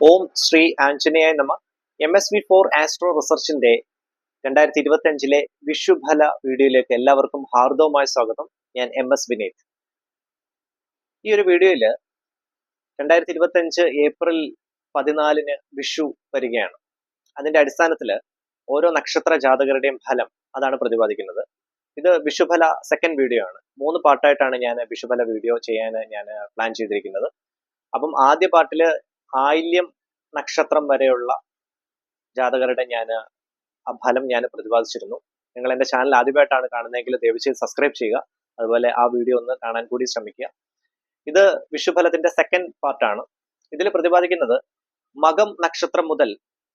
ഓം ശ്രീ ആഞ്ജനേയ നമ. MSV4 astro റിസർച്ചിന്റെ 2025 വിഷുഫല വീഡിയോയിലേക്ക് എല്ലാവർക്കും ഹാർദവമായ സ്വാഗതം. ഞാൻ MS വിനീത്. ഈ ഒരു വീഡിയോയിൽ 2025 ഏപ്രിൽ 14 വിഷു വരികയാണ്. അതിന്റെ അടിസ്ഥാനത്തിൽ ഓരോ നക്ഷത്ര ജാതകരുടെയും ഫലം അതാണ് പ്രതിപാദിക്കുന്നത്. ഇത് വിഷുഫല സെക്കൻഡ് വീഡിയോ ആണ്. 3 പാർട്ടായിട്ടാണ് ഞാൻ വിഷുഫല വീഡിയോ ചെയ്യാൻ ഞാൻ പ്ലാൻ ചെയ്തിരിക്കുന്നത്. അപ്പം ആദ്യ പാർട്ടിൽ ആയില്യം നക്ഷത്രം വരെയുള്ള ജാതകരുടെ ആ ഫലം ഞാൻ പ്രതിപാദിച്ചിരുന്നു. നിങ്ങൾ എൻ്റെ ചാനൽ ആദ്യമായിട്ടാണ് കാണുന്നതെങ്കിൽ ദയവ് ചെയ്ത് സബ്സ്ക്രൈബ് ചെയ്യുക. അതുപോലെ ആ വീഡിയോ ഒന്ന് കാണാൻ കൂടി ശ്രമിക്കുക. ഇത് വിഷുഫലത്തിന്റെ സെക്കൻഡ് പാർട്ടാണ്. ഇതിൽ പ്രതിപാദിക്കുന്നത് മകം നക്ഷത്രം മുതൽ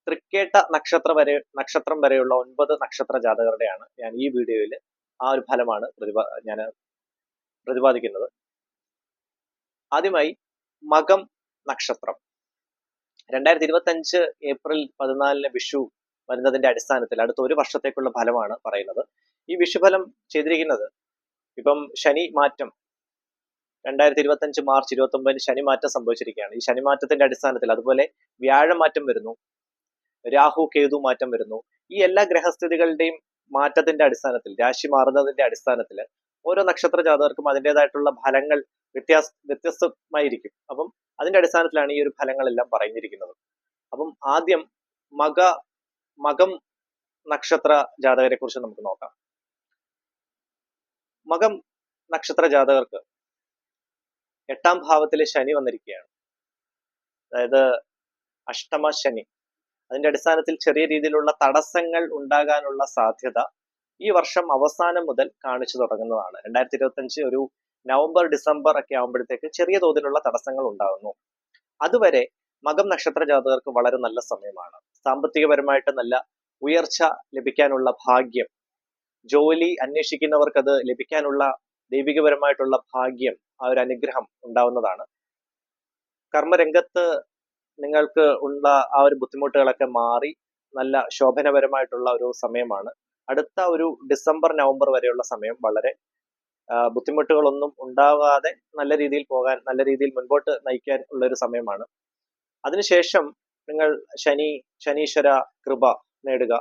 തൃക്കേട്ട നക്ഷത്രം വരെയുള്ള 9 നക്ഷത്ര ജാതകരുടെയാണ് ഞാൻ ഈ വീഡിയോയിൽ ആ ഒരു ഫലമാണ് ഞാൻ പ്രതിപാദിക്കുന്നത്. ആദ്യമായി മകം നക്ഷത്രം 2025 ഏപ്രിൽ 14 വിഷു വരുന്നതിന്റെ അടിസ്ഥാനത്തിൽ അടുത്ത ഒരു വർഷത്തേക്കുള്ള ഫലമാണ് പറയുന്നത്. ഈ വിഷുഫലം ചെയ്തിരിക്കുന്നത് ഇപ്പം ശനി മാറ്റം 2025 മാർച്ച് 29 ശനി മാറ്റം സംഭവിച്ചിരിക്കുകയാണ്. ഈ ശനി മാറ്റത്തിന്റെ അടിസ്ഥാനത്തിൽ അതുപോലെ വ്യാഴമാറ്റം വരുന്നു, രാഹു കേതു മാറ്റം വരുന്നു. ഈ എല്ലാ ഗ്രഹസ്ഥിതികളുടെയും മാറ്റത്തിന്റെ അടിസ്ഥാനത്തിൽ, രാശി മാറുന്നതിന്റെ അടിസ്ഥാനത്തിൽ ഓരോ നക്ഷത്ര ജാതകർക്കും അതിൻ്റെതായിട്ടുള്ള ഫലങ്ങൾ വ്യത്യസ്തമായിരിക്കും. അപ്പം അതിന്റെ അടിസ്ഥാനത്തിലാണ് ഈ ഒരു ഫലങ്ങളെല്ലാം പറഞ്ഞിരിക്കുന്നത്. അപ്പം ആദ്യം മകം നക്ഷത്ര ജാതകരെ കുറിച്ച് നമുക്ക് നോക്കാം. മകം നക്ഷത്ര ജാതകർക്ക് 8ാം ഭാവത്തിലെ ശനി വന്നിരിക്കുകയാണ്. അതായത് അഷ്ടമ ശനി. അതിന്റെ അടിസ്ഥാനത്തിൽ ചെറിയ രീതിയിലുള്ള തടസ്സങ്ങൾ ഉണ്ടാകാനുള്ള സാധ്യത ഈ വർഷം അവസാനം മുതൽ കാണിച്ചു തുടങ്ങുന്നതാണ്. 2025 ഒരു നവംബർ ഡിസംബർ ഒക്കെ ആകുമ്പോഴത്തേക്ക് ചെറിയ തോതിലുള്ള തടസ്സങ്ങൾ ഉണ്ടാകുന്നു. അതുവരെ മകം നക്ഷത്ര ജാതകർക്ക് വളരെ നല്ല സമയമാണ്. സാമ്പത്തികപരമായിട്ട് നല്ല ഉയർച്ച ലഭിക്കാനുള്ള ഭാഗ്യം, ജോലി അന്വേഷിക്കുന്നവർക്ക് അത് ലഭിക്കാനുള്ള ദൈവികപരമായിട്ടുള്ള ഭാഗ്യം, ആ ഒരു അനുഗ്രഹം ഉണ്ടാവുന്നതാണ്. കർമ്മരംഗത്ത് നിങ്ങൾക്ക് ഉള്ള ആ ഒരു ബുദ്ധിമുട്ടുകളൊക്കെ മാറി നല്ല ശോഭനപരമായിട്ടുള്ള ഒരു സമയമാണ്. അടുത്ത ഒരു ഡിസംബർ നവംബർ വരെയുള്ള സമയം വളരെ ബുദ്ധിമുട്ടുകളൊന്നും ഉണ്ടാവാതെ നല്ല രീതിയിൽ പോകാൻ, നല്ല രീതിയിൽ മുൻപോട്ട് നയിക്കാൻ ഉള്ള ഒരു സമയമാണ്. അതിനുശേഷം നിങ്ങൾ ശനീശ്വര കൃപ നേടുക.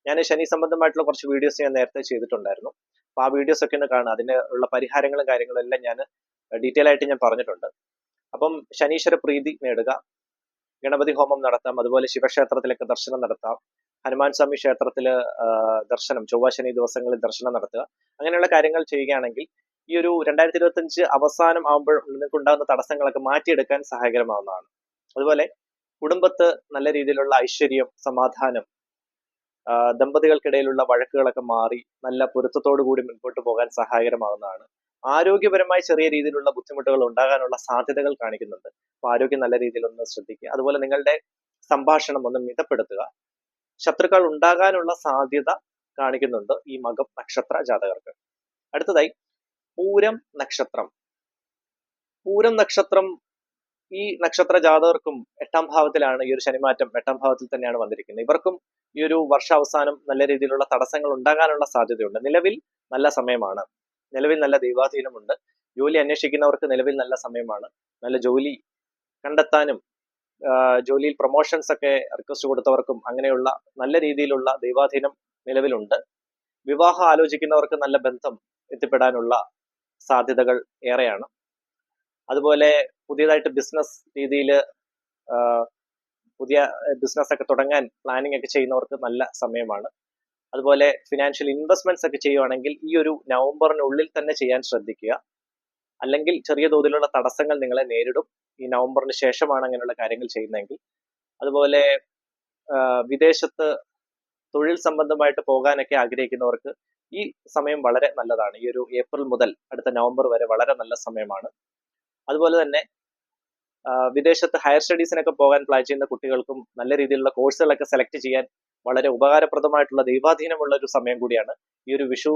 ഞാൻ ശനി സംബന്ധമായിട്ടുള്ള കുറച്ച് വീഡിയോസ് ഞാൻ നേരത്തെ ചെയ്തിട്ടുണ്ടായിരുന്നു. അപ്പൊ ആ വീഡിയോസ് ഒക്കെ ഒന്ന് കാണുക. അതിന് ഉള്ള പരിഹാരങ്ങളും കാര്യങ്ങളും എല്ലാം ഞാൻ ഡീറ്റെയിൽ ആയിട്ട് ഞാൻ പറഞ്ഞിട്ടുണ്ട്. അപ്പം ശനീശ്വര പ്രീതി നേടുക, ഗണപതി ഹോമം നടത്താം, അതുപോലെ ശിവക്ഷേത്രത്തിലൊക്കെ ദർശനം നടത്താം, ഹനുമാൻ സ്വാമി ക്ഷേത്രത്തില് ദർശനം, ചൊവ്വ ശനി ദിവസങ്ങളിൽ ദർശനം നടത്തുക. അങ്ങനെയുള്ള കാര്യങ്ങൾ ചെയ്യുകയാണെങ്കിൽ ഈ ഒരു 2025 അവസാനം ആകുമ്പോൾ നിങ്ങൾക്ക് ഉണ്ടാകുന്ന തടസ്സങ്ങളൊക്കെ മാറ്റിയെടുക്കാൻ സഹായകരമാവുന്നതാണ്. അതുപോലെ കുടുംബത്ത് നല്ല രീതിയിലുള്ള ഐശ്വര്യം, സമാധാനം, ദമ്പതികൾക്കിടയിലുള്ള വഴക്കുകളൊക്കെ മാറി നല്ല പൊരുത്തത്തോടു കൂടി മുൻപോട്ട് പോകാൻ സഹായകരമാകുന്നതാണ്. ആരോഗ്യപരമായി ചെറിയ രീതിയിലുള്ള ബുദ്ധിമുട്ടുകൾ ഉണ്ടാകാനുള്ള സാധ്യതകൾ കാണിക്കുന്നുണ്ട്. അപ്പൊ ആരോഗ്യം നല്ല രീതിയിൽ ഒന്ന് ശ്രദ്ധിക്കുക. അതുപോലെ നിങ്ങളുടെ സംഭാഷണം ഒന്ന് മിതപ്പെടുത്തുക. ശത്രുക്കൾ ഉണ്ടാകാനുള്ള സാധ്യത കാണിക്കുന്നുണ്ട് ഈ മകം നക്ഷത്ര ജാതകർക്ക്. അടുത്തതായി പൂരം നക്ഷത്രം. പൂരം നക്ഷത്രം ഈ നക്ഷത്ര ജാതകർക്കും 8ാം ഭാവത്തിലാണ് ഈ ഒരു ശനിമാറ്റം 8ാം ഭാവത്തിൽ തന്നെയാണ് വന്നിരിക്കുന്നത്. ഇവർക്കും ഈ ഒരു വർഷാവസാനം നല്ല രീതിയിലുള്ള തടസ്സങ്ങൾ ഉണ്ടാകാനുള്ള സാധ്യതയുണ്ട്. നിലവിൽ നല്ല സമയമാണ്, നിലവിൽ നല്ല ദൈവാധീനമുണ്ട്. ജോലി അന്വേഷിക്കുന്നവർക്ക് നിലവിൽ നല്ല സമയമാണ്. നല്ല ജോലി കണ്ടെത്താനും ജോലിയിൽ പ്രൊമോഷൻസ് ഒക്കെ റിക്വസ്റ്റ് കൊടുത്തവർക്കും അങ്ങനെയുള്ള നല്ല രീതിയിലുള്ള ദൈവാധീനം നിലവിലുണ്ട്. വിവാഹം ആലോചിക്കുന്നവർക്ക് നല്ല ബന്ധം എത്തിപ്പെടാനുള്ള സാധ്യതകൾ ഏറെയാണ്. അതുപോലെ പുതിയതായിട്ട് ബിസിനസ് രീതിയിൽ പുതിയ ബിസിനസ് ഒക്കെ തുടങ്ങാൻ പ്ലാനിങ് ഒക്കെ ചെയ്യുന്നവർക്ക് നല്ല സമയമാണ്. അതുപോലെ ഫിനാൻഷ്യൽ ഇൻവെസ്റ്റ്മെന്റ്സ് ഒക്കെ ചെയ്യുവാണെങ്കിൽ ഈ ഒരു നവംബറിനുള്ളിൽ തന്നെ ചെയ്യാൻ ശ്രദ്ധിക്കുക. അല്ലെങ്കിൽ ചെറിയ തോതിലുള്ള തടസ്സങ്ങൾ നിങ്ങളെ നേരിടും. ഈ നവംബറിന് ശേഷമാണ് അങ്ങനെയുള്ള കാര്യങ്ങൾ ചെയ്യുന്നതെങ്കിൽ. അതുപോലെ വിദേശത്ത് തൊഴിൽ സംബന്ധമായിട്ട് പോകാനൊക്കെ ആഗ്രഹിക്കുന്നവർക്ക് ഈ സമയം വളരെ നല്ലതാണ്. ഈ ഒരു ഏപ്രിൽ മുതൽ അടുത്ത നവംബർ വരെ വളരെ നല്ല സമയമാണ്. അതുപോലെ തന്നെ വിദേശത്ത് ഹയർ സ്റ്റഡീസിനൊക്കെ പോകാൻ പ്ലാൻ ചെയ്യുന്ന കുട്ടികൾക്കും നല്ല രീതിയിലുള്ള കോഴ്സുകളൊക്കെ സെലക്ട് ചെയ്യാൻ വളരെ ഉപകാരപ്രദമായിട്ടുള്ള ദൈവാധീനമുള്ള ഒരു സമയം കൂടിയാണ്. ഈ ഒരു വിഷു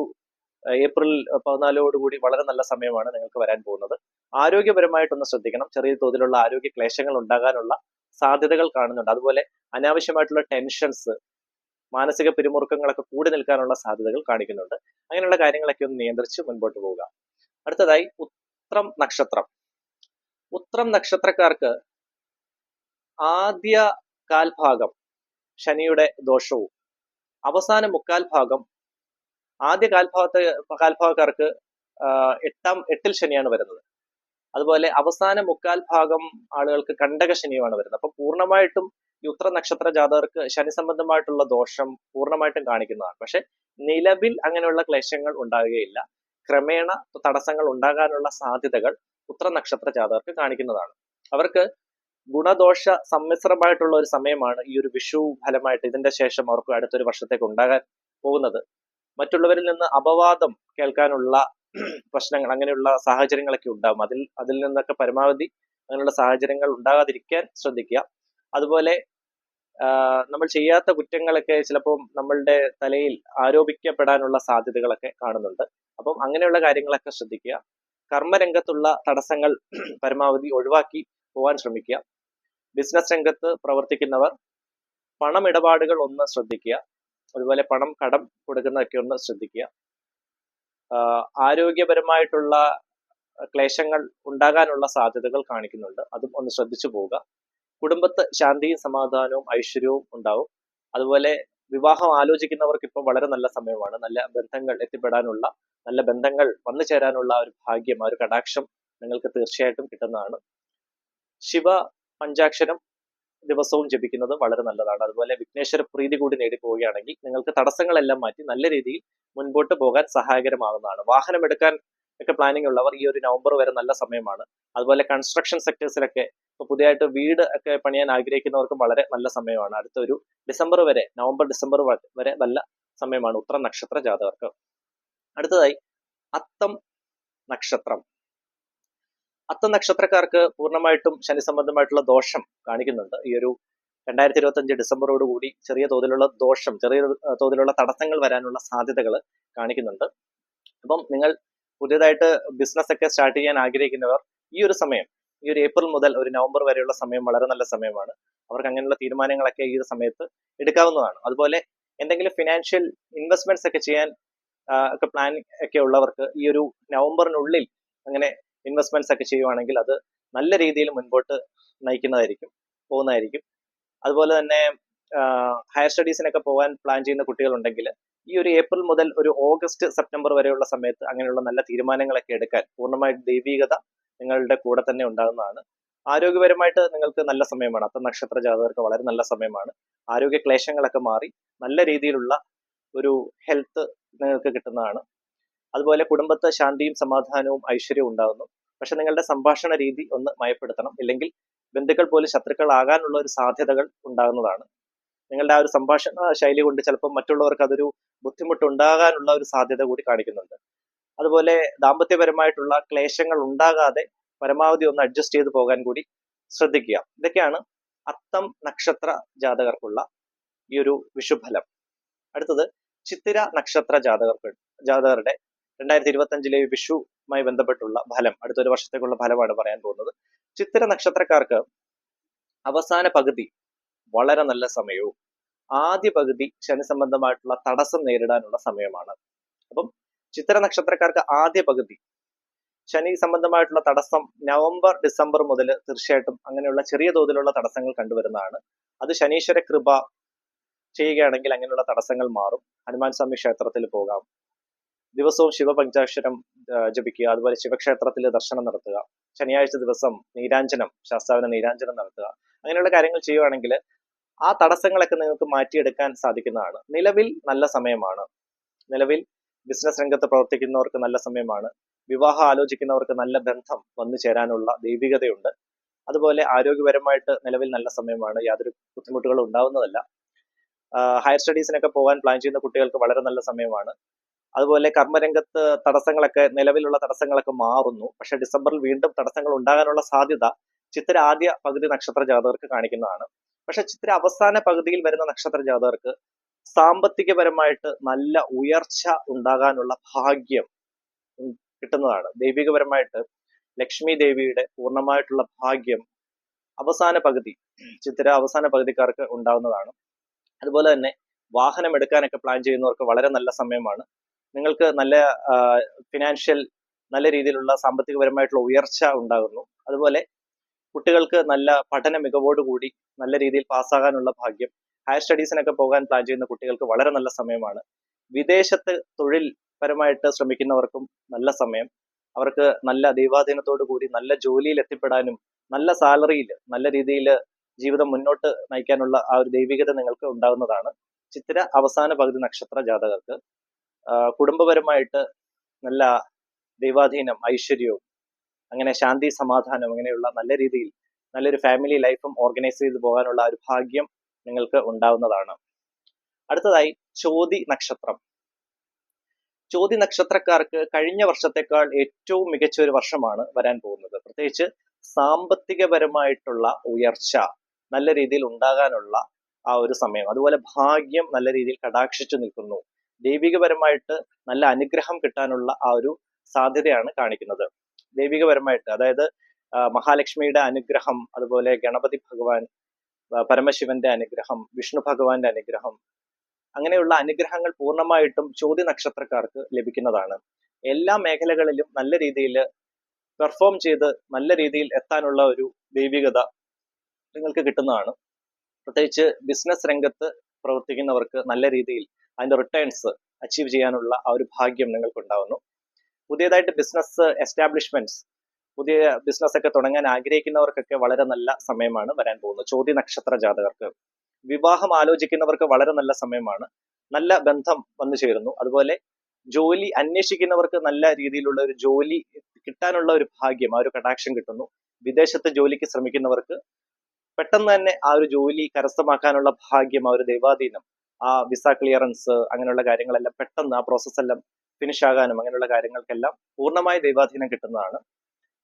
ഏപ്രിൽ 14 വളരെ നല്ല സമയമാണ് നിങ്ങൾക്ക് വരാൻ പോകുന്നത്. ആരോഗ്യപരമായിട്ടൊന്ന് ശ്രദ്ധിക്കണം. ചെറിയ തോതിലുള്ള ആരോഗ്യ ക്ലേശങ്ങൾ ഉണ്ടാകാനുള്ള സാധ്യതകൾ കാണുന്നുണ്ട്. അതുപോലെ അനാവശ്യമായിട്ടുള്ള ടെൻഷൻസ്, മാനസിക പിരിമുറുക്കങ്ങളൊക്കെ കൂടി നിൽക്കാനുള്ള സാധ്യതകൾ കാണിക്കുന്നുണ്ട്. അങ്ങനെയുള്ള കാര്യങ്ങളൊക്കെ ഒന്ന് നിയന്ത്രിച്ച് മുൻപോട്ട് പോവുക. അടുത്തതായി ഉത്രം നക്ഷത്രം. ഉത്രം നക്ഷത്രക്കാർക്ക് ആദ്യ കാൽഭാഗം ശനിയുടെ ദോഷവും, അവസാന മുക്കാൽ ഭാഗം ആദ്യ കാൽഭാഗക്കാർക്ക് എട്ടിൽ ശനിയാണ് വരുന്നത്. അതുപോലെ അവസാന മുക്കാൽ ഭാഗം ആളുകൾക്ക് കണ്ടക ശനിയുമാണ് വരുന്നത്. അപ്പൊ പൂർണ്ണമായിട്ടും ഈ ഉത്തര നക്ഷത്ര ജാതകർക്ക് ശനി സംബന്ധമായിട്ടുള്ള ദോഷം പൂർണ്ണമായിട്ടും കാണിക്കുന്നതാണ്. പക്ഷെ നിലവിൽ അങ്ങനെയുള്ള ക്ലേശങ്ങൾ ഉണ്ടാകുകയില്ല. ക്രമേണ തടസ്സങ്ങൾ ഉണ്ടാകാനുള്ള സാധ്യതകൾ ഉത്തര നക്ഷത്ര ജാതകർക്ക് കാണിക്കുന്നതാണ്. അവർക്ക് ഗുണദോഷ സമ്മിശ്രമായിട്ടുള്ള ഒരു സമയമാണ് ഈ ഒരു വിഷു ഫലമായിട്ട് ഇതിന്റെ ശേഷം അവർക്ക് അടുത്തൊരു വർഷത്തേക്ക് ഉണ്ടാകാൻ പോകുന്നത്. മറ്റുള്ളവരിൽ നിന്ന് അപവാദം കേൾക്കാനുള്ള പ്രശ്നങ്ങൾ, അങ്ങനെയുള്ള സാഹചര്യങ്ങളൊക്കെ ഉണ്ടാകും. അതിൽ നിന്നൊക്കെ പരമാവധി അങ്ങനെയുള്ള സാഹചര്യങ്ങൾ ഉണ്ടാകാതിരിക്കാൻ ശ്രദ്ധിക്കുക. അതുപോലെ നമ്മൾ ചെയ്യാത്ത കുറ്റങ്ങളൊക്കെ ചിലപ്പോൾ നമ്മളുടെ തലയിൽ ആരോപിക്കപ്പെടാനുള്ള സാധ്യതകളൊക്കെ കാണുന്നുണ്ട്. അപ്പം അങ്ങനെയുള്ള കാര്യങ്ങളൊക്കെ ശ്രദ്ധിക്കുക. കർമ്മരംഗത്തുള്ള തടസ്സങ്ങൾ പരമാവധി ഒഴിവാക്കി പോകാൻ ശ്രമിക്കുക. ബിസിനസ് രംഗത്ത് പ്രവർത്തിക്കുന്നവർ പണമിടപാടുകൾ ഒന്ന് ശ്രദ്ധിക്കുക. അതുപോലെ പണം കടം കൊടുക്കുന്നതൊക്കെ ഒന്ന് ശ്രദ്ധിക്കുക. ആരോഗ്യപരമായിട്ടുള്ള ക്ലേശങ്ങൾ ഉണ്ടാകാനുള്ള സാധ്യതകൾ കാണിക്കുന്നുണ്ട്. അതും ഒന്ന് ശ്രദ്ധിച്ചു പോവുക. കുടുംബത്ത് ശാന്തിയും സമാധാനവും ഐശ്വര്യവും ഉണ്ടാവും. അതുപോലെ വിവാഹം ആലോചിക്കുന്നവർക്ക് ഇപ്പോൾ വളരെ നല്ല സമയമാണ്. നല്ല ബന്ധങ്ങൾ എത്തിപ്പെടാനുള്ള, നല്ല ബന്ധങ്ങൾ വന്നു ചേരാനുള്ള ഒരു ഭാഗ്യം, ആ ഒരു കടാക്ഷം നിങ്ങൾക്ക് തീർച്ചയായിട്ടും കിട്ടുന്നതാണ്. ശിവ പഞ്ചാക്ഷരം ദിവസവും ജപിക്കുന്നത് വളരെ നല്ലതാണ്. അതുപോലെ വിഘ്നേശ്വര പ്രീതി കൂടി നേടിപ്പോവുകയാണെങ്കിൽ നിങ്ങൾക്ക് തടസ്സങ്ങളെല്ലാം മാറ്റി നല്ല രീതിയിൽ മുൻപോട്ട് പോകാൻ സഹായകരമാകുന്നതാണ്. വാഹനം എടുക്കാൻ ഒക്കെ പ്ലാനിങ് ഉള്ളവർ ഈ ഒരു നവംബർ വരെ നല്ല സമയമാണ്. അതുപോലെ കൺസ്ട്രക്ഷൻ സെക്ടേഴ്സിലൊക്കെ ഇപ്പൊ പുതിയതായിട്ട് വീട് ഒക്കെ പണിയാൻ ആഗ്രഹിക്കുന്നവർക്കും വളരെ നല്ല സമയമാണ്. അടുത്തൊരു ഡിസംബർ വരെ, നവംബർ ഡിസംബർ വരെ നല്ല സമയമാണ് ഉത്തര നക്ഷത്ര ജാതകർക്ക്. അടുത്തതായി അത്തം നക്ഷത്രം. അത്തം നക്ഷത്രക്കാർക്ക് പൂർണ്ണമായിട്ടും ശനി സംബന്ധമായിട്ടുള്ള ദോഷം കാണിക്കുന്നുണ്ട്. ഈ ഒരു 2025 ഡിസംബറോട് കൂടി ചെറിയ തോതിലുള്ള ദോഷം, ചെറിയ തോതിലുള്ള തടസ്സങ്ങൾ വരാനുള്ള സാധ്യതകൾ കാണിക്കുന്നുണ്ട്. അപ്പം നിങ്ങൾ പുതിയതായിട്ട് ബിസിനസ് ഒക്കെ സ്റ്റാർട്ട് ചെയ്യാൻ ആഗ്രഹിക്കുന്നവർ ഈ ഒരു സമയം, ഈ ഒരു ഏപ്രിൽ മുതൽ ഒരു നവംബർ വരെയുള്ള സമയം വളരെ നല്ല സമയമാണ്. അവർക്ക് അങ്ങനെയുള്ള തീരുമാനങ്ങളൊക്കെ ഈ ഒരു സമയത്ത് എടുക്കാവുന്നതാണ്. അതുപോലെ എന്തെങ്കിലും ഫിനാൻഷ്യൽ ഇൻവെസ്റ്റ്മെന്റ്സ് ഒക്കെ ചെയ്യാൻ ഒക്കെ പ്ലാൻ ഒക്കെ ഉള്ളവർക്ക് ഈ ഒരു നവംബറിനുള്ളിൽ അങ്ങനെ ഇൻവെസ്റ്റ്മെന്റ്സ് ഒക്കെ ചെയ്യുവാണെങ്കിൽ അത് നല്ല രീതിയിൽ മുൻപോട്ട് പോകുന്നതായിരിക്കും. അതുപോലെ തന്നെ ഹയർ സ്റ്റഡീസിനൊക്കെ പോകാൻ പ്ലാൻ ചെയ്യുന്ന കുട്ടികളുണ്ടെങ്കിൽ ഈ ഒരു ഏപ്രിൽ മുതൽ ഒരു ഓഗസ്റ്റ് സെപ്റ്റംബർ വരെയുള്ള സമയത്ത് അങ്ങനെയുള്ള നല്ല തീരുമാനങ്ങളൊക്കെ എടുക്കാൻ പൂർണ്ണമായിട്ട് ദൈവികത നിങ്ങളുടെ കൂടെ തന്നെ ഉണ്ടാകുന്നതാണ്. ആരോഗ്യപരമായിട്ട് നിങ്ങൾക്ക് നല്ല സമയമാണ്. അത്തം നക്ഷത്ര ജാതകർക്ക് വളരെ നല്ല സമയമാണ്. ആരോഗ്യ ക്ലേശങ്ങളൊക്കെ മാറി നല്ല രീതിയിലുള്ള ഒരു ഹെൽത്ത് നിങ്ങൾക്ക് കിട്ടുന്നതാണ്. അതുപോലെ കുടുംബത്തെ ശാന്തിയും സമാധാനവും ഐശ്വര്യവും ഉണ്ടാകുന്നു. പക്ഷെ നിങ്ങളുടെ സംഭാഷണ രീതി ഒന്ന് മയപ്പെടുത്തണം. ഇല്ലെങ്കിൽ ബന്ധുക്കൾ പോലും ശത്രുക്കളാകാനുള്ള ഒരു സാധ്യതകൾ ഉണ്ടാകുന്നതാണ്. നിങ്ങളുടെ ആ ഒരു സംഭാഷണ ശൈലി കൊണ്ട് ചിലപ്പോൾ മറ്റുള്ളവർക്ക് അതൊരു ബുദ്ധിമുട്ടുണ്ടാകാനുള്ള ഒരു സാധ്യത കൂടി കാണിക്കുന്നുണ്ട്. അതുപോലെ ദാമ്പത്യപരമായിട്ടുള്ള ക്ലേശങ്ങൾ ഉണ്ടാകാതെ പരമാവധി ഒന്ന് അഡ്ജസ്റ്റ് ചെയ്ത് പോകാൻ കൂടി ശ്രദ്ധിക്കുക. ഇതൊക്കെയാണ് അത്തം നക്ഷത്ര ജാതകർക്കുള്ള ഈ ഒരു വിഷുഫലം. അടുത്തത് ചിത്തിര നക്ഷത്ര ജാതകരുടെ 2025 വിഷുവുമായി ബന്ധപ്പെട്ടുള്ള ഫലം, അടുത്തൊരു വർഷത്തേക്കുള്ള ഫലമാണ് പറയാൻ പോകുന്നത്. ചിത്തിര നക്ഷത്രക്കാർക്ക് അവസാന പകുതി വളരെ നല്ല സമയവും ആദ്യ പകുതി ശനി സംബന്ധമായിട്ടുള്ള തടസ്സം നേരിടാനുള്ള സമയമാണ്. അപ്പം ചിത്തിര നക്ഷത്രക്കാർക്ക് ആദ്യ പകുതി ശനി സംബന്ധമായിട്ടുള്ള തടസ്സം നവംബർ ഡിസംബർ മുതൽ തീർച്ചയായിട്ടും അങ്ങനെയുള്ള ചെറിയ തോതിലുള്ള തടസ്സങ്ങൾ കണ്ടുവരുന്നതാണ്. അത് ശനീശ്വര കൃപ ചെയ്യുകയാണെങ്കിൽ അങ്ങനെയുള്ള തടസ്സങ്ങൾ മാറും. ഹനുമാൻ സ്വാമി ക്ഷേത്രത്തിൽ പോകാം, ദിവസവും ശിവപഞ്ചാക്ഷരം ജപിക്കുക, അതുപോലെ ശിവക്ഷേത്രത്തിൽ ദർശനം നടത്തുക, ശനിയാഴ്ച ദിവസം നീരാഞ്ജനം, ശാസ്താവിന് നീരാഞ്ജനം നടത്തുക, അങ്ങനെയുള്ള കാര്യങ്ങൾ ചെയ്യുകയാണെങ്കിൽ ആ തടസ്സങ്ങളൊക്കെ നിങ്ങൾക്ക് മാറ്റിയെടുക്കാൻ സാധിക്കുന്നതാണ്. നിലവിൽ നല്ല സമയമാണ്. നിലവിൽ ബിസിനസ് രംഗത്ത് പ്രവർത്തിക്കുന്നവർക്ക് നല്ല സമയമാണ്. വിവാഹം ആലോചിക്കുന്നവർക്ക് നല്ല ബന്ധം വന്നു ചേരാനുള്ള ദൈവികതയുണ്ട്. അതുപോലെ ആരോഗ്യപരമായിട്ട് നിലവിൽ നല്ല സമയമാണ്. യാതൊരു ബുദ്ധിമുട്ടുകളും ഉണ്ടാവുന്നതല്ല. ഹയർ സ്റ്റഡീസിനൊക്കെ പോകാൻ പ്ലാൻ ചെയ്യുന്ന കുട്ടികൾക്ക് വളരെ നല്ല സമയമാണ്. അതുപോലെ കർമ്മരംഗത്ത് തടസ്സങ്ങളൊക്കെ, നിലവിലുള്ള തടസ്സങ്ങളൊക്കെ മാറുന്നു. പക്ഷെ ഡിസംബറിൽ വീണ്ടും തടസ്സങ്ങൾ ഉണ്ടാകാനുള്ള സാധ്യത ചിത്തിര ആദ്യ പകുതി നക്ഷത്ര ജാതകർക്ക് കാണിക്കുന്നതാണ്. പക്ഷെ ചിത്തിര അവസാന പകുതിയിൽ വരുന്ന നക്ഷത്ര ജാതകർക്ക് സാമ്പത്തികപരമായിട്ട് നല്ല ഉയർച്ച ഉണ്ടാകാനുള്ള ഭാഗ്യം കിട്ടുന്നതാണ്. ദൈവികപരമായിട്ട് ലക്ഷ്മി ദേവിയുടെ പൂർണ്ണമായിട്ടുള്ള ഭാഗ്യം അവസാന പകുതി, ചിത്തിര അവസാന പകുതിക്കാർക്ക് ഉണ്ടാകുന്നതാണ്. അതുപോലെ തന്നെ വാഹനം എടുക്കാനൊക്കെ പ്ലാൻ ചെയ്യുന്നവർക്ക് വളരെ നല്ല സമയമാണ്. നിങ്ങൾക്ക് നല്ല ഫിനാൻഷ്യൽ, നല്ല രീതിയിലുള്ള സാമ്പത്തികപരമായിട്ടുള്ള ഉയർച്ച ഉണ്ടാകുന്നു. അതുപോലെ കുട്ടികൾക്ക് നല്ല പഠന മികവോടുകൂടി നല്ല രീതിയിൽ പാസ്സാകാനുള്ള ഭാഗ്യം, ഹയർ സ്റ്റഡീസിനൊക്കെ പോകാൻ പ്ലാൻ ചെയ്യുന്ന കുട്ടികൾക്ക് വളരെ നല്ല സമയമാണ്. വിദേശത്ത് തൊഴിൽ പരമായിട്ട് ശ്രമിക്കുന്നവർക്കും നല്ല സമയം. അവർക്ക് നല്ല ദൈവാധീനത്തോടു കൂടി നല്ല ജോലിയിൽ എത്തിപ്പെടാനും നല്ല സാലറിയിൽ നല്ല രീതിയിൽ ജീവിതം മുന്നോട്ട് നയിക്കാനുള്ള ആ ഒരു ദൈവികത നിങ്ങൾക്ക് ഉണ്ടാകുന്നതാണ്. ചിത്തിര അവസാന പകുതി നക്ഷത്ര ജാതകർക്ക് കുടുംബപരമായിട്ട് നല്ല ദൈവാധീനം, ഐശ്വര്യവും അങ്ങനെ ശാന്തി, സമാധാനം അങ്ങനെയുള്ള നല്ല രീതിയിൽ നല്ലൊരു ഫാമിലി ലൈഫും ഓർഗനൈസ് ചെയ്തു പോകാനുള്ള ഒരു ഭാഗ്യം നിങ്ങൾക്ക് ഉണ്ടാവുന്നതാണ്. അടുത്തതായി ചോതി നക്ഷത്രം. ചോതി നക്ഷത്രക്കാർക്ക് കഴിഞ്ഞ വർഷത്തെക്കാൾ ഏറ്റവും മികച്ച ഒരു വർഷമാണ് വരാൻ പോകുന്നത്. പ്രത്യേകിച്ച് സാമ്പത്തികപരമായിട്ടുള്ള ഉയർച്ച നല്ല രീതിയിൽ ഉണ്ടാകാനുള്ള ആ ഒരു സമയം. അതുപോലെ ഭാഗ്യം നല്ല രീതിയിൽ കടാക്ഷിച്ചു നിൽക്കുന്നു. ദൈവികപരമായിട്ട് നല്ല അനുഗ്രഹം കിട്ടാനുള്ള ആ ഒരു സാധ്യതയാണ് കാണിക്കുന്നത്. ദൈവികപരമായിട്ട്, അതായത് മഹാലക്ഷ്മിയുടെ അനുഗ്രഹം, അതുപോലെ ഗണപതി ഭഗവാൻ, പരമശിവന്റെ അനുഗ്രഹം, വിഷ്ണു ഭഗവാന്റെ അനുഗ്രഹം, അങ്ങനെയുള്ള അനുഗ്രഹങ്ങൾ പൂർണ്ണമായിട്ടും ചോതി നക്ഷത്രക്കാർക്ക് ലഭിക്കുന്നതാണ്. എല്ലാ മേഖലകളിലും നല്ല രീതിയിൽ പെർഫോം ചെയ്ത് നല്ല രീതിയിൽ എത്താനുള്ള ഒരു ദൈവികത നിങ്ങൾക്ക് കിട്ടുന്നതാണ്. പ്രത്യേകിച്ച് ബിസിനസ് രംഗത്ത് പ്രവർത്തിക്കുന്നവർക്ക് നല്ല രീതിയിൽ അതിന്റെ റിട്ടേൺസ് അച്ചീവ് ചെയ്യാനുള്ള ആ ഒരു ഭാഗ്യം നിങ്ങൾക്ക് ഉണ്ടാവുന്നു. പുതിയതായിട്ട് ബിസിനസ് എസ്റ്റാബ്ലിഷ്മെന്റ്സ്, പുതിയ ബിസിനസ് ഒക്കെ തുടങ്ങാൻ ആഗ്രഹിക്കുന്നവർക്കൊക്കെ വളരെ നല്ല സമയമാണ് വരാൻ പോകുന്നത്. ചോതി നക്ഷത്ര ജാതകർക്ക് വിവാഹം ആലോചിക്കുന്നവർക്ക് വളരെ നല്ല സമയമാണ്. നല്ല ബന്ധം വന്നു ചേരുന്നു. അതുപോലെ ജോലി അന്വേഷിക്കുന്നവർക്ക് നല്ല രീതിയിലുള്ള ഒരു ജോലി കിട്ടാനുള്ള ഒരു ഭാഗ്യം, ആ ഒരു കടാക്ഷം കിട്ടുന്നു. വിദേശത്ത് ജോലിക്ക് ശ്രമിക്കുന്നവർക്ക് പെട്ടെന്ന് തന്നെ ആ ഒരു ജോലി കരസ്ഥമാക്കാനുള്ള ഭാഗ്യം, ആ ഒരു ദൈവാധീനം, ആ വിസ ക്ലിയറൻസ് അങ്ങനെയുള്ള കാര്യങ്ങളെല്ലാം പെട്ടെന്ന് ആ പ്രോസസ് എല്ലാം ഫിനിഷ് ആകാനും അങ്ങനെയുള്ള കാര്യങ്ങൾക്കെല്ലാം പൂർണ്ണമായി ദൈവാധീനം കിട്ടുന്നതാണ്.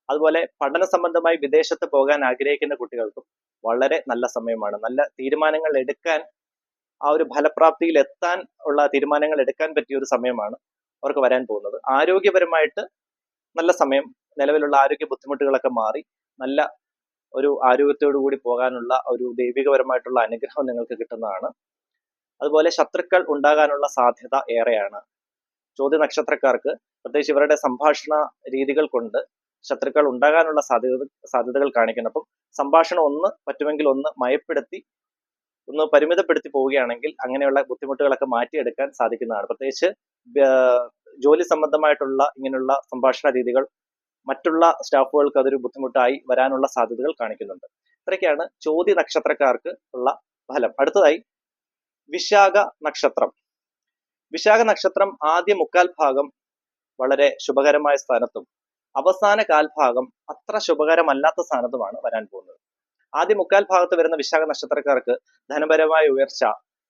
അതുപോലെ പഠന സംബന്ധമായി വിദേശത്ത് പോകാൻ ആഗ്രഹിക്കുന്ന കുട്ടികൾക്കും വളരെ നല്ല സമയമാണ്. നല്ല തീരുമാനങ്ങൾ എടുക്കാൻ, ആ ഒരു ഫലപ്രാപ്തിയിൽ എത്താൻ ഉള്ള തീരുമാനങ്ങൾ എടുക്കാൻ പറ്റിയ ഒരു സമയമാണ് അവർക്ക് വരാൻ പോകുന്നത്. ആരോഗ്യപരമായിട്ട് നല്ല സമയം. നിലവിലുള്ള ആരോഗ്യ ബുദ്ധിമുട്ടുകളൊക്കെ മാറി നല്ല ഒരു ആരോഗ്യത്തോടു കൂടി പോകാനുള്ള ഒരു ദൈവികപരമായിട്ടുള്ള അനുഗ്രഹം നിങ്ങൾക്ക് കിട്ടുന്നതാണ്. അതുപോലെ ശത്രുക്കൾ ഉണ്ടാകാനുള്ള സാധ്യത ഏറെയാണ്. ചോദ്യ നക്ഷത്രക്കാർക്ക് പ്രത്യേകിച്ച് ഇവരുടെ സംഭാഷണ രീതികൾ കൊണ്ട് ശത്രുക്കൾ ഉണ്ടാകാനുള്ള സാധ്യതകൾ കാണിക്കുന്നു. അപ്പം സംഭാഷണം ഒന്ന് പറ്റുമെങ്കിൽ ഒന്ന് മയപ്പെടുത്തി ഒന്ന് പരിമിതപ്പെടുത്തി പോവുകയാണെങ്കിൽ അങ്ങനെയുള്ള ബുദ്ധിമുട്ടുകളൊക്കെ മാറ്റിയെടുക്കാൻ സാധിക്കുന്നതാണ്. പ്രത്യേകിച്ച് ജോലി സംബന്ധമായിട്ടുള്ള ഇങ്ങനെയുള്ള സംഭാഷണ രീതികൾ മറ്റുള്ള സ്റ്റാഫുകൾക്ക് അതൊരു ബുദ്ധിമുട്ടായി വരാനുള്ള സാധ്യതകൾ കാണിക്കുന്നുണ്ട്. ഇത്രയൊക്കെയാണ് ചോതി നക്ഷത്രക്കാർക്ക് ഉള്ള ഫലം. അടുത്തതായി വിശാഖ നക്ഷത്രം. വിശാഖ നക്ഷത്രം ആദ്യ മുക്കാൽ ഭാഗം വളരെ ശുഭകരമായ സ്ഥാനത്തും അവസാന കാൽഭാഗം അത്ര ശുഭകരമല്ലാത്ത സ്ഥാനത്തുമാണ് വരാൻ പോകുന്നത്. ആദ്യ മുക്കാൽ ഭാഗത്ത് വരുന്ന വിശാഖ നക്ഷത്രക്കാർക്ക് ധനപരമായ ഉയർച്ച,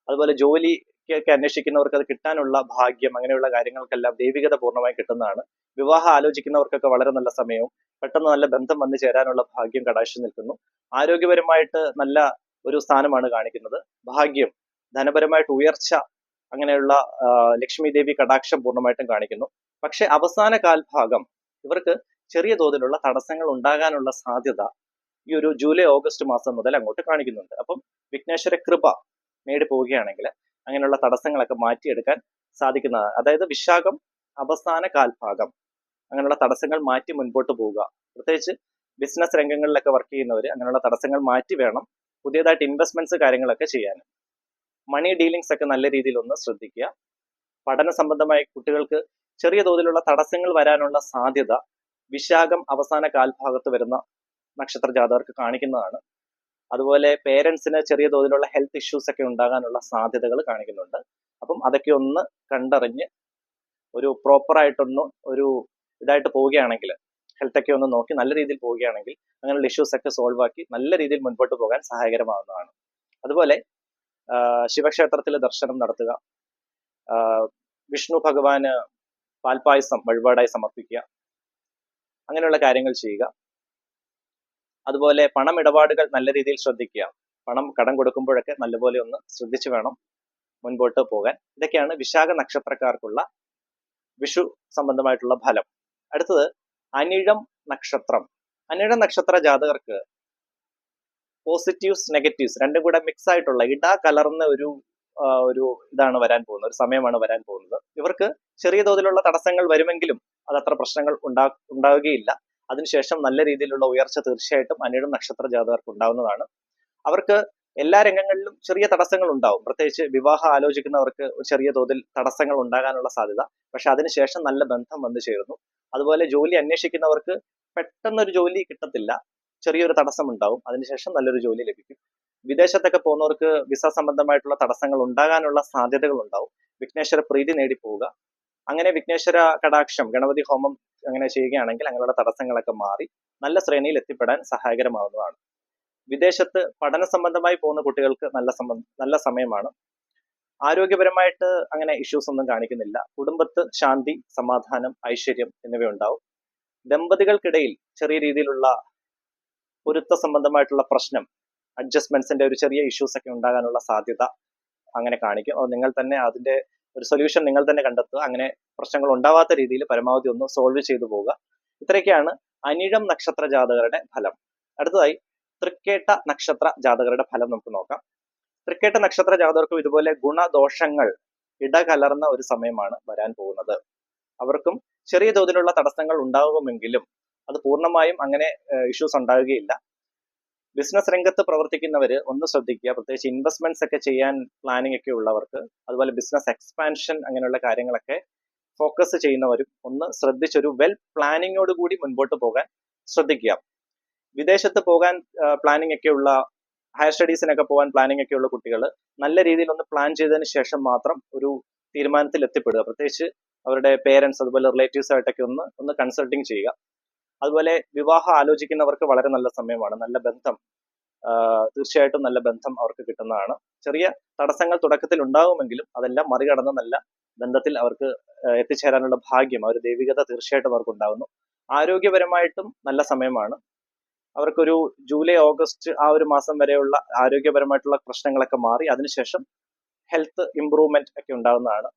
അതുപോലെ ജോലിക്കൊക്കെ അന്വേഷിക്കുന്നവർക്ക് അത് കിട്ടാനുള്ള ഭാഗ്യം, അങ്ങനെയുള്ള കാര്യങ്ങൾക്കെല്ലാം ദൈവികത പൂർണ്ണമായി കിട്ടുന്നതാണ്. വിവാഹം ആലോചിക്കുന്നവർക്കൊക്കെ വളരെ നല്ല സമയവും പെട്ടെന്ന് നല്ല ബന്ധം വന്നു ചേരാനുള്ള ഭാഗ്യം കടാക്ഷിച്ചു നിൽക്കുന്നു. ആരോഗ്യപരമായിട്ട് നല്ല ഒരു സ്ഥാനമാണ് കാണിക്കുന്നത്. ഭാഗ്യം, ധനപരമായിട്ട് ഉയർച്ച, അങ്ങനെയുള്ള ലക്ഷ്മി ദേവി കടാക്ഷം പൂർണ്ണമായിട്ടും കാണിക്കുന്നു. പക്ഷെ അവസാന കാൽഭാഗം ഇവർക്ക് ചെറിയ തോതിലുള്ള തടസ്സങ്ങൾ ഉണ്ടാകാനുള്ള സാധ്യത ഈ ഒരു ജൂലൈ ഓഗസ്റ്റ് മാസം മുതൽ അങ്ങോട്ട് കാണിക്കുന്നുണ്ട്. അപ്പം വിഘ്നേശ്വര കൃപ നേടി പോവുകയാണെങ്കിൽ അങ്ങനെയുള്ള തടസ്സങ്ങളൊക്കെ മാറ്റിയെടുക്കാൻ സാധിക്കുന്നതാണ്. അതായത് വിശാഖം അവസാന കാൽഭാഗം അങ്ങനെയുള്ള തടസ്സങ്ങൾ മാറ്റി മുൻപോട്ട് പോവുക. പ്രത്യേകിച്ച് ബിസിനസ് രംഗങ്ങളിലൊക്കെ വർക്ക് ചെയ്യുന്നവർ അങ്ങനെയുള്ള തടസ്സങ്ങൾ മാറ്റി വേണം പുതിയതായിട്ട് ഇൻവെസ്റ്റ്മെന്റ്സ് കാര്യങ്ങളൊക്കെ ചെയ്യാൻ. മണി ഡീലിങ്സ് ഒക്കെ നല്ല രീതിയിൽ ഒന്ന് ശ്രദ്ധിക്കുക. പഠന സംബന്ധമായി കുട്ടികൾക്ക് ചെറിയ തോതിലുള്ള തടസ്സങ്ങൾ വരാനുള്ള സാധ്യത വിശാഖം അവസാന കാൽഭാഗത്ത് വരുന്ന നക്ഷത്ര ജാതകർക്ക് കാണിക്കുന്നതാണ്. അതുപോലെ പേരൻസിന് ചെറിയ തോതിലുള്ള ഹെൽത്ത് ഇഷ്യൂസ് ഒക്കെ ഉണ്ടാകാനുള്ള സാധ്യതകൾ കാണിക്കുന്നുണ്ട്. അപ്പം അതൊക്കെ ഒന്ന് കണ്ടറിഞ്ഞ് ഒരു പ്രോപ്പറായിട്ടൊന്ന് ഒരു ഇതായിട്ട് പോവുകയാണെങ്കിൽ, ഹെൽത്ത് ഒക്കെ ഒന്ന് നോക്കി നല്ല രീതിയിൽ പോവുകയാണെങ്കിൽ അങ്ങനെയുള്ള ഇഷ്യൂസ് ഒക്കെ സോൾവ് ആക്കി നല്ല രീതിയിൽ മുൻപോട്ട് പോകാൻ സഹായകരമാകുന്നതാണ്. അതുപോലെ ശിവക്ഷേത്രത്തിൽ ദർശനം നടത്തുക, വിഷ്ണു ഭഗവാന് പാൽപായസം വഴിപാടായി സമർപ്പിക്കുക, അങ്ങനെയുള്ള കാര്യങ്ങൾ ചെയ്യുക. അതുപോലെ പണമിടപാടുകൾ നല്ല രീതിയിൽ ശ്രദ്ധിക്കുക. പണം കടം കൊടുക്കുമ്പോഴൊക്കെ നല്ലപോലെ ഒന്ന് ശ്രദ്ധിച്ചു വേണം മുൻപോട്ട് പോകാൻ. ഇതൊക്കെയാണ് വിശാഖ നക്ഷത്രക്കാർക്കുള്ള വിഷു സംബന്ധമായിട്ടുള്ള ഫലം. അടുത്തത് അനിഴം നക്ഷത്രം. അനിഴം നക്ഷത്ര ജാതകർക്ക് പോസിറ്റീവ്സ് നെഗറ്റീവ്സ് രണ്ടും കൂടെ മിക്സ് ആയിട്ടുള്ള ഇടാ കലർന്ന ഒരു ഇതാണ് വരാൻ പോകുന്നത്, ഒരു സമയമാണ് വരാൻ പോകുന്നത്. ഇവർക്ക് ചെറിയ തോതിലുള്ള തടസ്സങ്ങൾ വരുമെങ്കിലും അതത്ര പ്രശ്നങ്ങൾ ഉണ്ടാവുകയില്ല. അതിനുശേഷം നല്ല രീതിയിലുള്ള ഉയർച്ച തീർച്ചയായിട്ടും അനിഴം നക്ഷത്ര ജാതകർക്ക് ഉണ്ടാവുന്നതാണ്. അവർക്ക് എല്ലാ രംഗങ്ങളിലും ചെറിയ തടസ്സങ്ങൾ ഉണ്ടാവും. പ്രത്യേകിച്ച് വിവാഹം ആലോചിക്കുന്നവർക്ക് ചെറിയ തോതിൽ തടസ്സങ്ങൾ ഉണ്ടാകാനുള്ള സാധ്യത. പക്ഷെ അതിനുശേഷം നല്ല ബന്ധം വന്നു ചേരുന്നു. അതുപോലെ ജോലി അന്വേഷിക്കുന്നവർക്ക് പെട്ടെന്നൊരു ജോലി കിട്ടത്തില്ല, ചെറിയൊരു തടസ്സം ഉണ്ടാവും. അതിനുശേഷം നല്ലൊരു ജോലി ലഭിക്കും. വിദേശത്തൊക്കെ പോകുന്നവർക്ക് വിസ സംബന്ധമായിട്ടുള്ള തടസ്സങ്ങൾ ഉണ്ടാകാനുള്ള സാധ്യതകൾ ഉണ്ടാവും. വിഘ്നേശ്വര പ്രീതി നേടി പോവുക. അങ്ങനെ വിഘ്നേശ്വര കടാക്ഷം, ഗണപതി ഹോമം അങ്ങനെ ചെയ്യുകയാണെങ്കിൽ അങ്ങനെയുള്ള തടസ്സങ്ങളൊക്കെ മാറി നല്ല ശ്രേണിയിൽ എത്തിപ്പെടാൻ സഹായകരമാവുന്നതാണ്. വിദേശത്ത് പഠന സംബന്ധമായി പോകുന്ന കുട്ടികൾക്ക് നല്ല സമയമാണ്. ആരോഗ്യപരമായിട്ട് അങ്ങനെ ഇഷ്യൂസ് ഒന്നും കാണിക്കുന്നില്ല. കുടുംബത്ത് ശാന്തി, സമാധാനം, ഐശ്വര്യം എന്നിവ ഉണ്ടാവും. ദമ്പതികൾക്കിടയിൽ ചെറിയ രീതിയിലുള്ള പൊരുത്ത സംബന്ധമായിട്ടുള്ള പ്രശ്നം, അഡ്ജസ്റ്റ്മെന്റ്സിന്റെ ഒരു ചെറിയ ഇഷ്യൂസ് ഒക്കെ ഉണ്ടാകാനുള്ള സാധ്യത അങ്ങനെ കാണിക്കും. അത് നിങ്ങൾ തന്നെ അതിന്റെ ഒരു സൊല്യൂഷൻ നിങ്ങൾ തന്നെ കണ്ടെത്തുക. അങ്ങനെ പ്രശ്നങ്ങൾ ഉണ്ടാവാത്ത രീതിയിൽ പരമാവധി ഒന്ന് സോൾവ് ചെയ്തു പോവുക. ഇത്രയൊക്കെയാണ് അനിഴം നക്ഷത്ര ജാതകരുടെ ഫലം. അടുത്തതായി തൃക്കേട്ട നക്ഷത്ര ജാതകരുടെ ഫലം നമുക്ക് നോക്കാം. തൃക്കേട്ട നക്ഷത്ര ജാതകർക്കും ഇതുപോലെ ഗുണദോഷങ്ങൾ ഇടകലർന്ന ഒരു സമയമാണ് വരാൻ പോകുന്നത്. അവർക്കും ചെറിയ തോതിലുള്ള തടസ്സങ്ങൾ ഉണ്ടാകുമെങ്കിലും അത് പൂർണ്ണമായും അങ്ങനെ ഇഷ്യൂസ് ഉണ്ടാവുകയില്ല. ബിസിനസ് രംഗത്ത് പ്രവർത്തിക്കുന്നവർ ഒന്ന് ശ്രദ്ധിക്കുക. പ്രത്യേകിച്ച് ഇൻവെസ്റ്റ്മെന്റ്സ് ഒക്കെ ചെയ്യാൻ പ്ലാനിങ് ഒക്കെ ഉള്ളവർക്ക്, അതുപോലെ ബിസിനസ് എക്സ്പാൻഷൻ അങ്ങനെയുള്ള കാര്യങ്ങളൊക്കെ ഫോക്കസ് ചെയ്യുന്നവരും ഒന്ന് ശ്രദ്ധിച്ചൊരു വെൽ പ്ലാനിങ്ങോട് കൂടി മുൻപോട്ട് പോകാൻ ശ്രദ്ധിക്കുക. വിദേശത്ത് പോകാൻ പ്ലാനിങ് ഒക്കെയുള്ള, ഹയർ സ്റ്റഡീസിനൊക്കെ പോകാൻ പ്ലാനിങ് ഒക്കെയുള്ള കുട്ടികൾ നല്ല രീതിയിൽ ഒന്ന് പ്ലാൻ ചെയ്തതിന് ശേഷം മാത്രം ഒരു തീരുമാനത്തിൽ എത്തിപ്പെടുക. പ്രത്യേകിച്ച് അവരുടെ പേരൻസ് അതുപോലെ റിലേറ്റീവ്സ് ആയിട്ടൊക്കെ ഒന്ന് കൺസൾട്ടിങ് ചെയ്യുക. അതുപോലെ വിവാഹം ആലോചിക്കുന്നവർക്ക് വളരെ നല്ല സമയമാണ്. നല്ല ബന്ധം, തീർച്ചയായിട്ടും നല്ല ബന്ധം അവർക്ക് കിട്ടുന്നതാണ്. ചെറിയ തടസ്സങ്ങൾ തുടക്കത്തിൽ ഉണ്ടാകുമെങ്കിലും അതെല്ലാം മറികടന്ന് നല്ല ബന്ധത്തിൽ അവർക്ക് എത്തിച്ചേരാനുള്ള ഭാഗ്യം, ആ ഒരു ദൈവികത തീർച്ചയായിട്ടും അവർക്ക് ഉണ്ടാകുന്നു. ആരോഗ്യപരമായിട്ടും നല്ല സമയമാണ്. അവർക്കൊരു ജൂലൈ ഓഗസ്റ്റ് ആ ഒരു മാസം വരെയുള്ള ആരോഗ്യപരമായിട്ടുള്ള പ്രശ്നങ്ങളൊക്കെ മാറി അതിനുശേഷം ഹെൽത്ത് ഇംപ്രൂവ്മെന്റ് ഒക്കെ ഉണ്ടാകുന്നതാണ്.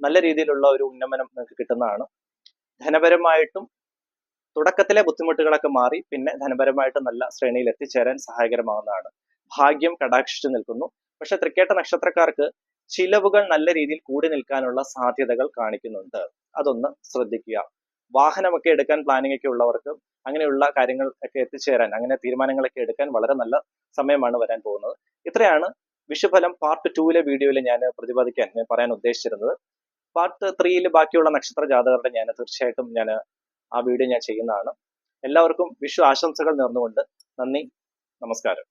നല്ല രീതിയിലുള്ള ഒരു ഉന്നമനം നിങ്ങൾക്ക് കിട്ടുന്നതാണ്. ധനപരമായിട്ടും തുടക്കത്തിലെ ബുദ്ധിമുട്ടുകളൊക്കെ മാറി പിന്നെ ധനപരമായിട്ട് നല്ല ശ്രേണിയിൽ എത്തിച്ചേരാൻ സഹായകരമാകുന്നതാണ്. ഭാഗ്യം കടാക്ഷിച്ചു നിൽക്കുന്നു. പക്ഷെ തൃക്കേട്ട നക്ഷത്രക്കാർക്ക് ചിലവുകൾ നല്ല രീതിയിൽ കൂടി നിൽക്കാനുള്ള സാധ്യതകൾ കാണിക്കുന്നുണ്ട്. അതൊന്ന് ശ്രദ്ധിക്കുക. വാഹനമൊക്കെ എടുക്കാൻ പ്ലാനിങ് ഒക്കെ ഉള്ളവർക്ക് അങ്ങനെയുള്ള കാര്യങ്ങൾ ഒക്കെ എത്തിച്ചേരാൻ, അങ്ങനെ തീരുമാനങ്ങളൊക്കെ എടുക്കാൻ വളരെ നല്ല സമയമാണ് വരാൻ പോകുന്നത്. ഇത്രയാണ് വിഷുഫലം പാർട്ട് 2 വീഡിയോയിൽ ഞാൻ പറയാൻ ഉദ്ദേശിച്ചിരുന്നത്. പാർട്ട് 3 ബാക്കിയുള്ള നക്ഷത്ര ജാതകരുടെ തീർച്ചയായിട്ടും ആ വീഡിയോ ഞാൻ ചെയ്യുന്നതാണ്. എല്ലാവർക്കും വിഷു ആശംസകൾ നേർന്നുകൊണ്ട് നന്ദി, നമസ്കാരം.